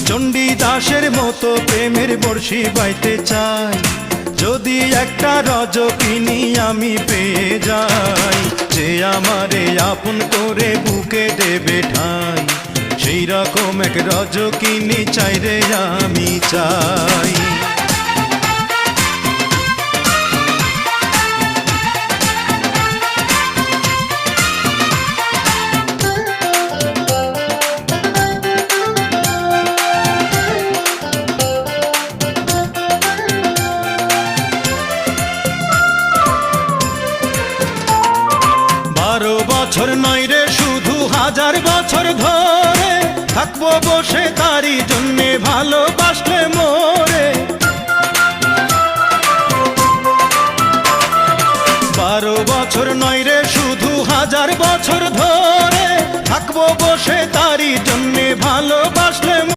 চণ্ডীদাসের মতো প্রেমের বর্ষি বাইতে চাই, যদি একটা রজকিনী আমি পেয়ে যাই, যে আমারে আপন করে বুকে দেবে ঠাই, সেই রকম এক রজকিনী চাই রে আমি চাই। বছর নয় রে শুধু 1000 বছর ধরে থাকবো বসে তারই জন্যে ভালোবাসলে মোরে। 12 বছর নয় রে শুধু 1000 বছর ধরে থাকবো বসে তারই জন্যে ভালোবাসলে